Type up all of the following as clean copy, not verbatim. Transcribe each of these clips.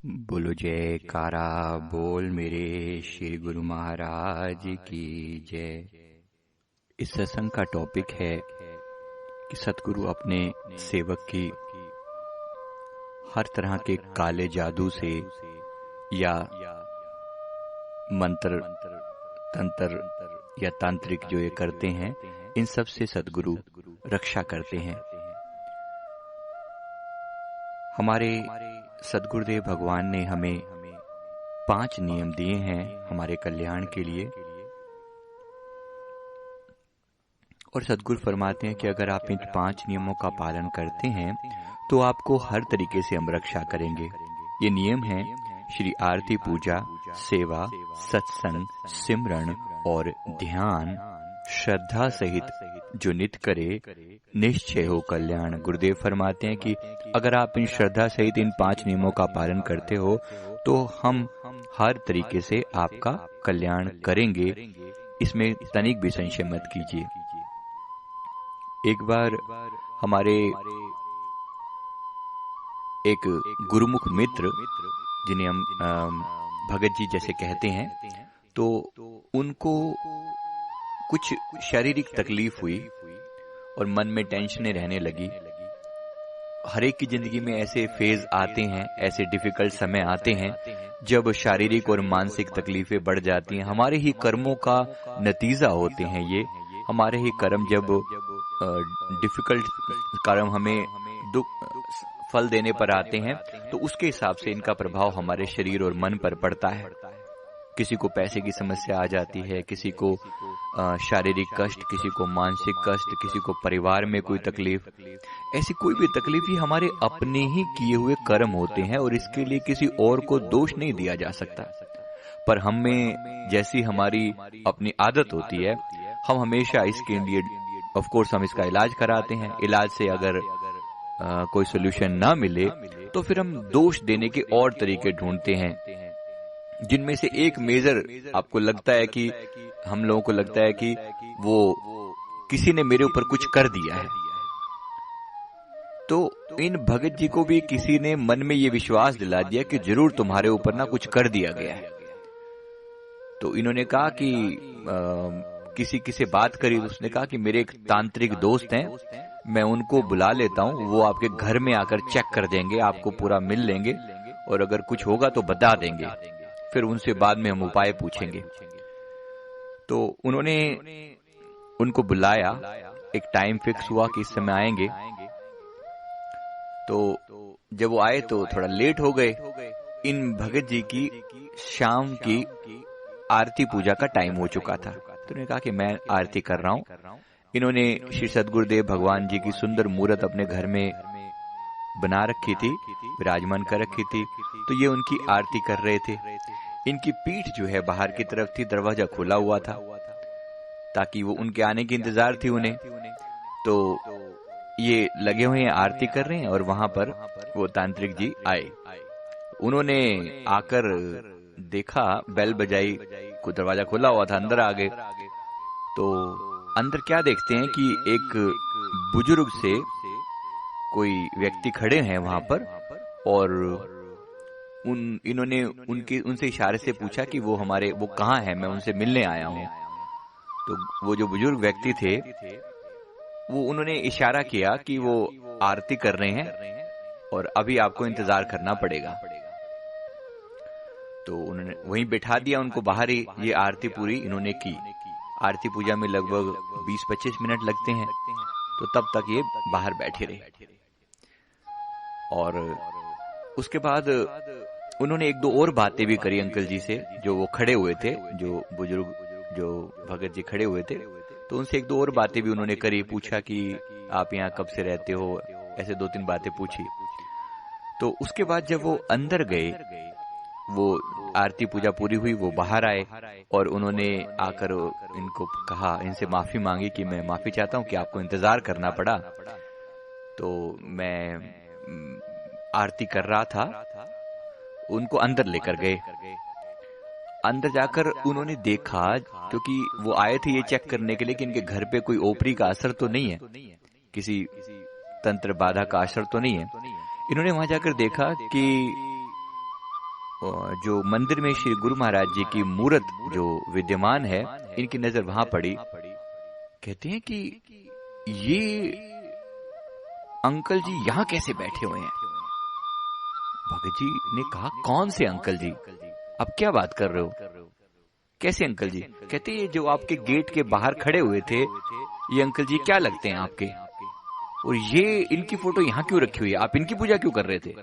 बोलो जयकारा बोल मेरे श्री गुरु महाराज की जय। इस सत्संग का टॉपिक है कि सतगुरु अपने सेवक की हर तरह के काले जादू से या मंत्र तंत्र या तांत्रिक जो ये करते हैं, इन सब से सतगुरु रक्षा करते हैं। हमारे सतगुरुदेव भगवान ने हमें 5 नियम दिए हैं हमारे कल्याण के लिए, और सतगुरु फरमाते हैं कि अगर आप इन 5 नियमों का पालन करते हैं तो आपको हर तरीके से हम रक्षा करेंगे। ये नियम हैं श्री आरती पूजा, सेवा, सत्संग, सिमरन और ध्यान। श्रद्धा सहित जो नित्य करे निश्चय हो कल्याण। गुरुदेव फरमाते हैं कि अगर आप इन श्रद्धा सहित इन 5 नियमों का पालन करते हो तो हम हर तरीके से आपका कल्याण करेंगे। इसमें तनिक भी संशय मत कीजिए। एक बार हमारे एक गुरुमुख मित्र, जिन्हें हम भगत जी जैसे कहते हैं, तो उनको कुछ शारीरिक तकलीफ हुई और मन में टेंशनें रहने लगी। हर एक की जिंदगी में ऐसे फेज आते हैं, ऐसे डिफिकल्ट समय आते हैं जब शारीरिक और मानसिक तकलीफें बढ़ जाती हैं। हमारे ही कर्मों का नतीजा होते हैं ये। हमारे ही कर्म जब डिफिकल्ट कर्म हमें दुख फल देने पर आते हैं तो उसके हिसाब से इनका प्रभाव हमारे शरीर और मन पर पड़ता है। किसी को पैसे की समस्या आ जाती है, किसी को शारीरिक कष्ट, किसी को मानसिक कष्ट, किसी को परिवार में कोई तकलीफ। ऐसी कोई भी तकलीफ ही हमारे अपने ही किए हुए कर्म होते हैं और इसके लिए किसी और को दोष नहीं दिया जा सकता। पर हम में जैसी हमारी अपनी आदत होती है, हम हमेशा इसके लिए ऑफ कोर्स हम इसका इलाज कराते हैं। इलाज से अगर कोई सोल्यूशन ना मिले तो फिर हम दोष देने के और तरीके ढूंढते हैं, जिनमें से एक मेजर आपको लगता है कि हम लोगों को लगता है कि वो किसी ने मेरे ऊपर कुछ कर दिया है। तो इन भगत जी को भी किसी ने मन में ये विश्वास दिला दिया कि जरूर तुम्हारे ऊपर ना कुछ कर दिया गया है। तो इन्होंने कहा कि किसी से बात करी, तो उसने कहा कि मेरे एक तांत्रिक दोस्त हैं, मैं उनको बुला लेता हूं, वो आपके घर में आकर चेक कर देंगे, आपको पूरा मिल लेंगे और अगर कुछ होगा तो बता देंगे, फिर उनसे बाद में हम उपाय पूछेंगे। तो उन्होंने उनको बुलाया, एक टाइम फिक्स हुआ कि इस समय आएंगे। तो जब वो आए तो थोड़ा लेट हो गए। इन भगत जी की शाम की आरती पूजा का टाइम हो चुका था। तो उन्होंने कहा कि मैं आरती कर रहा हूं। इन्होंने श्री सद्गुरुदेव भगवान जी की सुंदर मूर्त अपने घर में बना रखी थी, विराजमान कर रखी थी। तो ये उनकी आरती कर रहे थे। इनकी पीठ जो है बाहर की तरफ थी, दरवाजा खुला हुआ था ताकि वो उनके आने की इंतजार थी उन्हें। तो ये लगे हुए हैं, आरती कर रहे हैं और वहां पर वो तांत्रिक जी आए। उन्होंने आकर देखा, बेल बजाई, को दरवाजा खुला हुआ था, अंदर आ गए। तो अंदर क्या देखते हैं कि एक बुजुर्ग से कोई व्यक्ति खड़े हैं वहां पर, और इन्होंने उनसे इशारे से पूछा कि वो कहाँ हैं, मैं उनसे मिलने आया हूँ। तो वो जो बुजुर्ग व्यक्ति थे, वो उन्होंने इशारा किया कि वो आरती कर रहे हैं और अभी आपको इंतजार करना पड़ेगा। तो उन्होंने वहीं बैठा दिया उनको बाहर ही। ये आरती पूरी इन्होंने की। आरती पूजा में लगभग 20-25 मिनट लगते हैं। तो तब तक ये बाहर बैठे रहे और उसके बाद उन्होंने 1-2 और बातें भी करी अंकल जी से, जो वो खड़े हुए थे, जो बुजुर्ग जो भगत जी खड़े हुए थे। तो उनसे 1-2 और बातें भी उन्होंने करी। पूछा कि आप यहाँ कब से रहते हो, ऐसे 2-3 बातें पूछी। तो उसके बाद जब वो अंदर गए, वो आरती पूजा पूरी हुई, वो बाहर आए और उन्होंने आकर इनको कहा, इनसे माफी मांगी कि मैं माफी चाहता हूँ कि आपको इंतजार करना पड़ा। तो मैं आरती कर रहा था। उनको अंदर लेकर गए। अंदर जाकर उन्होंने देखा, क्योंकि वो आए थे ये चेक करने के लिए कि इनके घर पे कोई ओपरी का असर तो नहीं है, किसी तंत्र बाधा का असर तो नहीं है। इन्होंने वहां जाकर देखा कि जो मंदिर में श्री गुरु महाराज जी की मूर्त जो विद्यमान है, इनकी नजर वहां पड़ी। कहते हैं कि ये अंकल जी यहाँ कैसे बैठे हुए हैं? भगत जी ने कहा, कौन से अंकल जी? अब क्या बात कर रहे हो? कैसे अंकल जी? कहते ये जो आपके गेट के बाहर खड़े हुए थे, ये अंकल जी क्या लगते हैं आपके? और ये इनकी फोटो यहाँ क्यों रखी हुई है? आप इनकी पूजा क्यों कर रहे थे?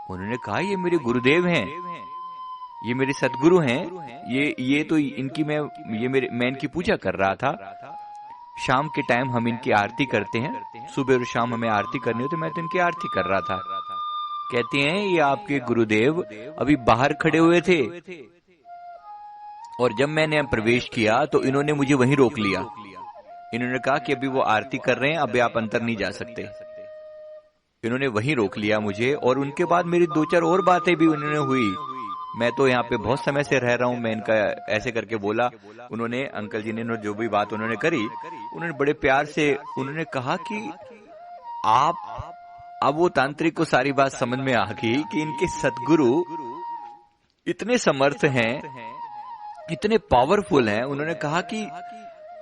उन्होंने कहा, ये मेरे गुरुदेव हैं, ये मेरे सदगुरु हैं, ये तो इनकी मैं इनकी पूजा कर रहा था। शाम के टाइम हम इनकी आरती करते हैं, सुबह और शाम हमें आरती करनी हो, तो मैं तो इनकी आरती कर रहा था। कहते हैं ये आपके गुरुदेव अभी बाहर खड़े हुए थे, और जब मैंने प्रवेश किया तो इन्होंने मुझे वहीं रोक लिया। इन्होंने कहा कि अभी वो आरती कर रहे हैं, अभी आप अंदर नहीं जा सकते। इन्होंने वहीं रोक लिया मुझे, और उनके बाद मेरी 2-4 और बातें भी उन्होंने हुई। मैं तो यहाँ पे बहुत समय से रह रहा हूँ, मैं इनका ऐसे करके बोला। उन्होंने, अंकल जी ने जो भी बात उन्होंने करी, उन्होंने बड़े प्यार से उन्होंने कहा कि आप, अब वो तांत्रिक को सारी बात समझ में आ गई कि इनके सदगुरु इतने समर्थ हैं, इतने पावरफुल हैं। उन्होंने कहा कि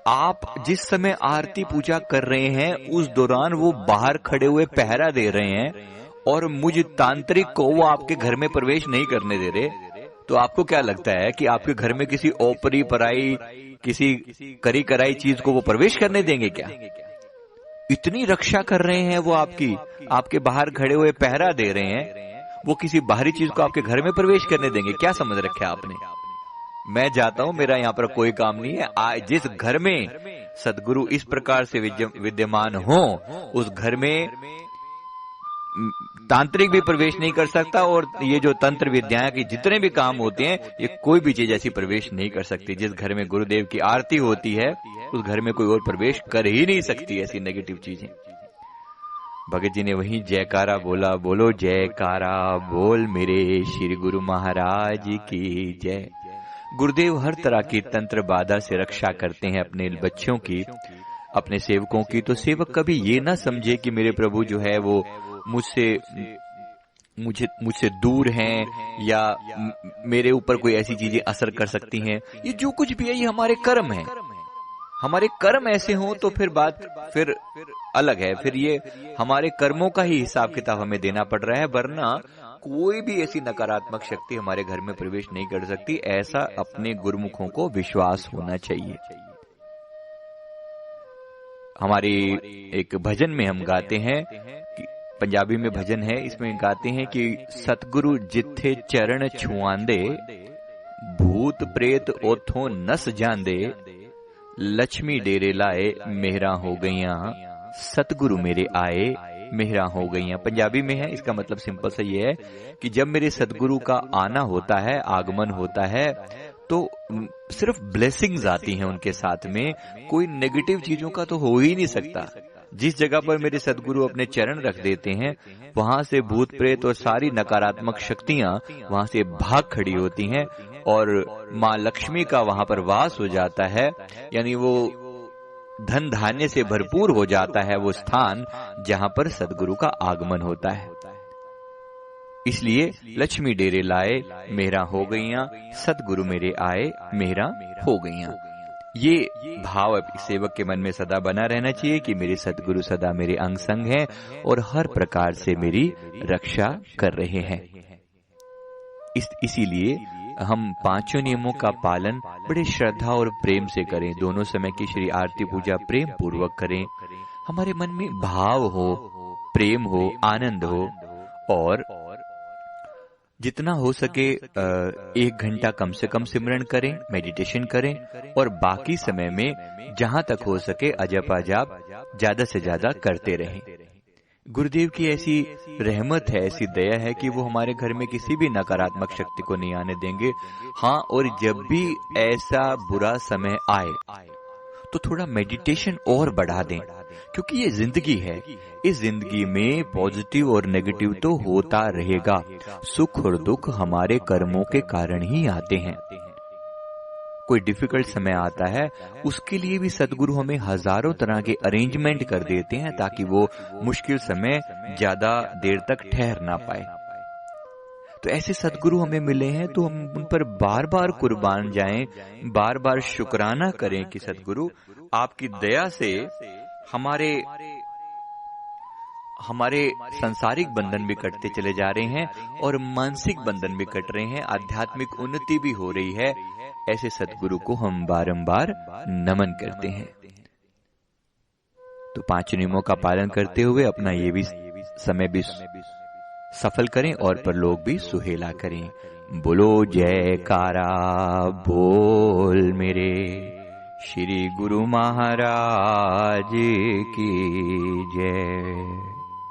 आप जिस समय आरती पूजा कर रहे हैं, उस दौरान वो बाहर खड़े हुए पहरा दे रहे हैं, और मुझ तांत्रिक को वो आपके घर में प्रवेश नहीं करने दे रहे। तो आपको क्या लगता है कि आपके घर में किसी ओपरी पराई, किसी करी कराई चीज को वो प्रवेश करने देंगे क्या? इतनी रक्षा कर रहे हैं वो आपकी, आपके बाहर खड़े हुए पहरा दे रहे हैं, वो किसी बाहरी चीज को आपके घर में प्रवेश करने देंगे? क्या समझ रखा आपने? मैं जाता हूं, मेरा यहाँ पर कोई काम नहीं है। जिस घर में सदगुरु इस प्रकार से विद्यमान हो, उस घर में तांत्रिक भी प्रवेश नहीं कर सकता, और ये जो तंत्र विद्या के जितने भी काम होते हैं, ये कोई भी चीज ऐसी प्रवेश नहीं कर सकती। जिस घर में गुरुदेव की आरती होती है, उस घर में कोई और प्रवेश कर ही नहीं सकती ऐसी नेगेटिव चीजें। भगत जी ने वहीं जयकारा बोला, बोलो जयकारा बोल मेरे श्री गुरु महाराज की जय। गुरुदेव हर तरह की तंत्र बाधा से रक्षा करते हैं अपने बच्चों की, अपने सेवकों की। तो सेवक कभी ये ना समझे कि मेरे प्रभु जो है वो मुझसे दूर हैं, या मेरे ऊपर कोई ऐसी चीजें असर कर सकती हैं। ये जो कुछ भी है, ये हमारे कर्म है। हमारे कर्म ऐसे हों तो फिर बात फिर अलग है, फिर ये हमारे कर्मों का ही हिसाब किताब हमें देना पड़ रहा है, वरना कोई भी ऐसी नकारात्मक शक्ति हमारे घर में प्रवेश नहीं कर सकती। ऐसा अपने गुरुमुखों को विश्वास होना चाहिए। हमारे एक भजन में हम गाते हैं कि, पंजाबी में भजन है, इसमें गाते हैं कि सतगुरु जिथे चरण छुआंदे, भूत प्रेत ओथों नस जांदे, लक्ष्मी डेरे लाए मेहरा हो गईयां, सतगुरु मेरे आए मेहरा हो गईयां। पंजाबी में है, इसका मतलब सिंपल सा ये है कि जब मेरे सदगुरु का आना होता है, आगमन होता है, तो सिर्फ ब्लेसिंग्स आती हैं उनके साथ में, कोई नेगेटिव चीजों का तो हो ही नहीं सकता। जिस जगह पर मेरे सदगुरु अपने चरण रख देते हैं, वहां से भूत प्रेत और सारी नकारात्मक शक्तियां वहां से भाग खड़ी होती हैं, और माँ लक्ष्मी का वहां पर वास हो जाता है। यानी वो धन धान्य से भरपूर हो जाता है वो स्थान जहां पर सदगुरु का आगमन होता है। इसलिए लक्ष्मी डेरे लाए मेरा हो गईयां, सदगुरु मेरे आए मेरा हो गईयां। ये भाव सेवक के मन में सदा बना रहना चाहिए कि मेरे सदगुरु सदा मेरे अंग संग हैं और हर प्रकार से मेरी रक्षा कर रहे हैं। इसीलिए हम 5 नियमों का पालन बड़े श्रद्धा और प्रेम से करें। दोनों समय की श्री आरती पूजा प्रेम पूर्वक करें। हमारे मन में भाव हो, प्रेम हो, आनंद हो, और जितना हो सके 1 घंटा कम से कम सिमरन करें, मेडिटेशन करें, और बाकी समय में जहां तक हो सके अजप अजाप ज्यादा से ज्यादा करते रहें। गुरुदेव की ऐसी रहमत है, ऐसी दया है कि वो हमारे घर में किसी भी नकारात्मक शक्ति को नहीं आने देंगे। हाँ, और जब भी ऐसा बुरा समय आए तो थोड़ा मेडिटेशन और बढ़ा दें, क्योंकि ये जिंदगी है। इस जिंदगी में पॉजिटिव और नेगेटिव तो होता रहेगा। सुख और दुख हमारे कर्मों के कारण ही आते हैं। कोई डिफिकल्ट समय आता है, उसके लिए भी सदगुरु हमें हजारों तरह के अरेंजमेंट कर देते हैं ताकि वो मुश्किल समय ज्यादा देर तक ठहर ना पाए। तो ऐसे सदगुरु हमें मिले हैं तो हम उन पर बार बार कुर्बान जाएं, बार बार शुक्राना करें कि सदगुरु आपकी दया से हमारे सांसारिक बंधन भी कटते चले जा रहे हैं और मानसिक बंधन भी कट रहे हैं, आध्यात्मिक उन्नति भी हो रही है। ऐसे सदगुरु को हम बारंबार नमन करते हैं। तो 5 नियमों का पालन करते हुए अपना ये भी समय भी सफल करें और परलोक भी सुहेला करें। बोलो जयकारा बोल मेरे श्री गुरु महाराज की जय।